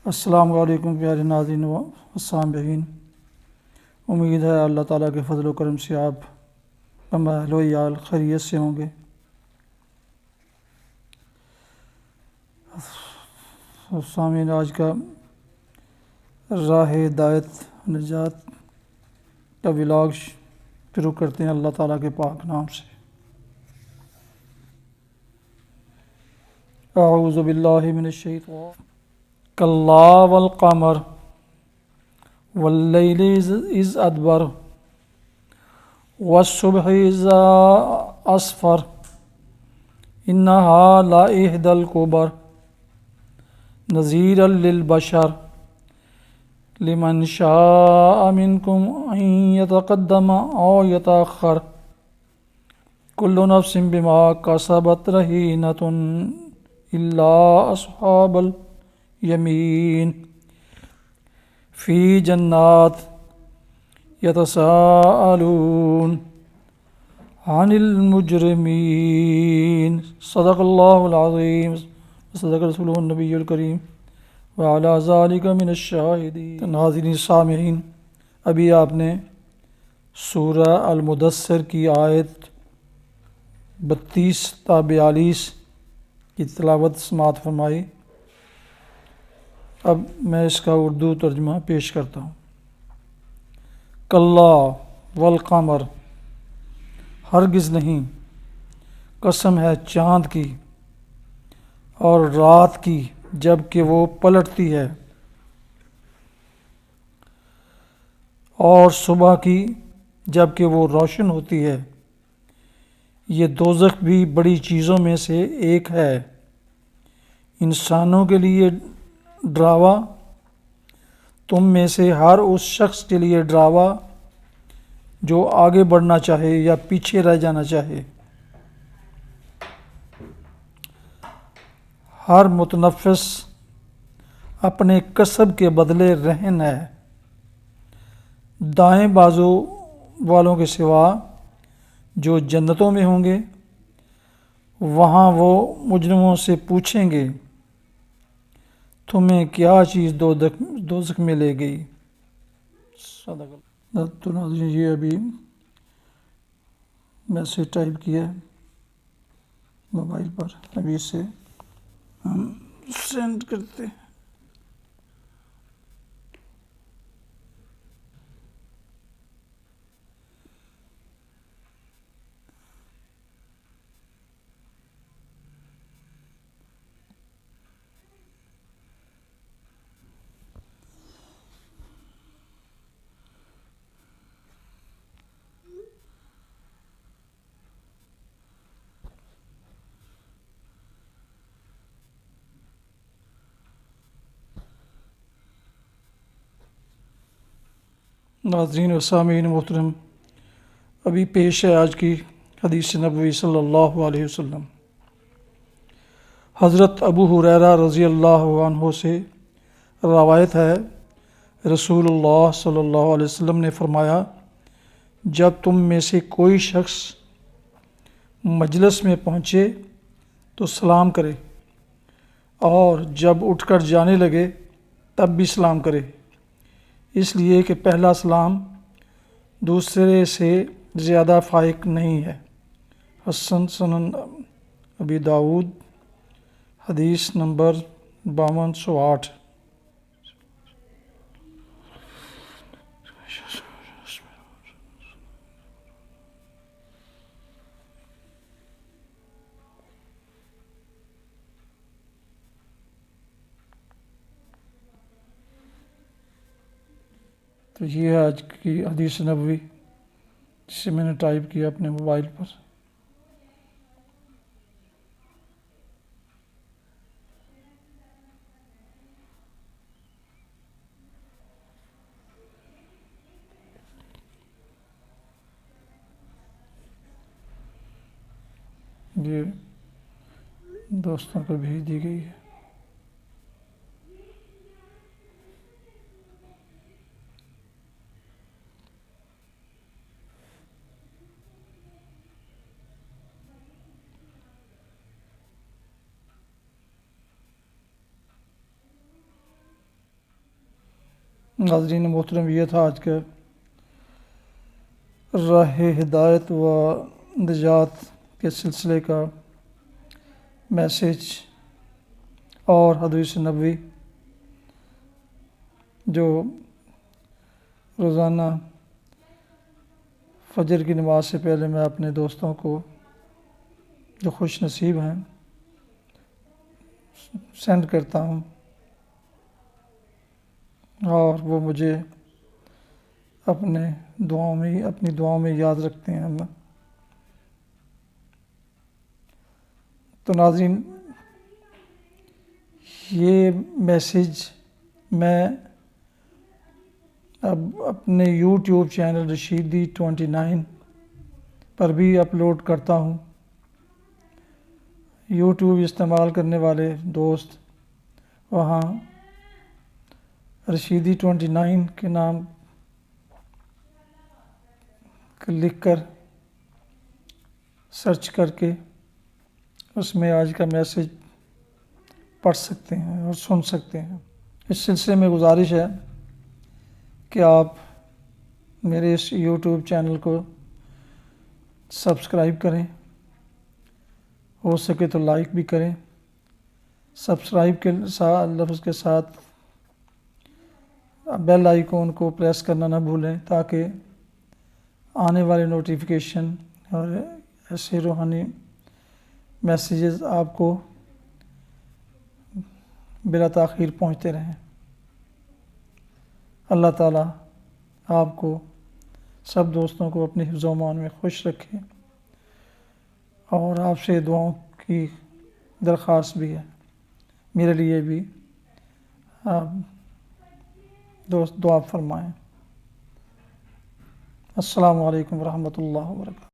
السلام علیکم پیارے ناظرین و سامعین، امید ہے اللہ تعالیٰ کے فضل و کرم سے آپ ہم اہل و عیال خیریت سے ہوں گے۔ سامعین، آج کا راہ ہدایت نجات کا ولاگ شروع کرتے ہیں اللہ تعالیٰ کے پاک نام سے۔ اعوذ باللہ من الشیطان کلا والقمر واللیل اذ ادبر والصبح اذا اسفر انہا لإحدی الکبر نذیرا للبشر لمن شاء منکم ان یتقدم او یتأخر کل نفس بما کسبت رہینۃ الا اصحاب الیمین فی جنات یتساءلون عن المجرمین۔ صدق اللہ العظیم صدق رسولہ النبی الکریم وعلی ذالک من الشاہدین۔ ناظرین سامعین، ابھی آپ نے سورہ المدثر کی آیت 32 تا 42 کی تلاوت سماعت فرمائی۔ اب میں اس کا اردو ترجمہ پیش کرتا ہوں۔ کلا والقمر، ہرگز نہیں، قسم ہے چاند کی اور رات کی جب کہ وہ پلٹتی ہے، اور صبح کی جب کہ وہ روشن ہوتی ہے، یہ دوزخ بھی بڑی چیزوں میں سے ایک ہے، انسانوں کے لیے ڈراوا، تم میں سے ہر اس شخص کے لیے ڈراوا جو آگے بڑھنا چاہے یا پیچھے رہ جانا چاہے۔ ہر متنفس اپنے کسب کے بدلے رہن ہے، دائیں بازو والوں کے سوا جو جنتوں میں ہوں گے، وہاں وہ مجرموں سے پوچھیں گے تمہیں کیا چیز دوزخ میں لے گئی۔ تو ناظرین، یہ ابھی میسیج ٹائپ کیا ہے موبائل پر، ابھی اسے ہم سینڈ کرتے ہیں۔ ناظرین و سامعین محترم، ابھی پیش ہے آج کی حدیث نبوی صلی اللہ علیہ وسلم۔ حضرت ابو ہریرہ رضی اللہ عنہ سے روایت ہے، رسول اللہ صلی اللہ علیہ وسلم نے فرمایا، جب تم میں سے کوئی شخص مجلس میں پہنچے تو سلام کرے، اور جب اٹھ کر جانے لگے تب بھی سلام کرے، اس لیے کہ پہلا سلام دوسرے سے زیادہ فائق نہیں ہے۔ حسن سنن ابی داؤد، حدیث نمبر 5208۔ تو یہ ہے آج کی حدیث نبوی جسے میں نے ٹائپ کیا اپنے موبائل پر۔ یہ دوستوں کو بھیج دی گئی ہے۔ ناظرین محترم، یہ تھا آج کا راہ ہدایت و نجات کے سلسلے کا میسیج اور حدیث نبوی جو روزانہ فجر کی نماز سے پہلے میں اپنے دوستوں کو جو خوش نصیب ہیں سینڈ کرتا ہوں، اور وہ مجھے اپنی دعاؤں میں یاد رکھتے ہیں۔ تو ناظرین، یہ میسیج میں اب اپنے یوٹیوب چینل رشیدی29 پر بھی اپلوڈ کرتا ہوں۔ یوٹیوب استعمال کرنے والے دوست وہاں رشیدی29 کے نام لکھ کر سرچ کر کے اس میں آج کا میسیج پڑھ سکتے ہیں اور سن سکتے ہیں۔ اس سلسلے میں گزارش ہے کہ آپ میرے اس یوٹیوب چینل کو سبسکرائب کریں، ہو سکے تو لائک بھی کریں۔ سبسکرائب کے لفظ کے ساتھ بیل آئیکن کو پریس کرنا نہ بھولیں تاکہ آنے والے نوٹیفیکیشن اور ایسے روحانی میسیجز آپ کو بلا تاخیر پہنچتے رہیں۔ اللہ تعالیٰ آپ کو سب دوستوں کو اپنے حفظ و امان میں خوش رکھے، اور آپ سے دعاؤں کی درخواست بھی ہے، میرے لیے بھی آپ دوست دعا فرمائیں۔ السلام علیکم ورحمۃ اللہ وبرکاتہ۔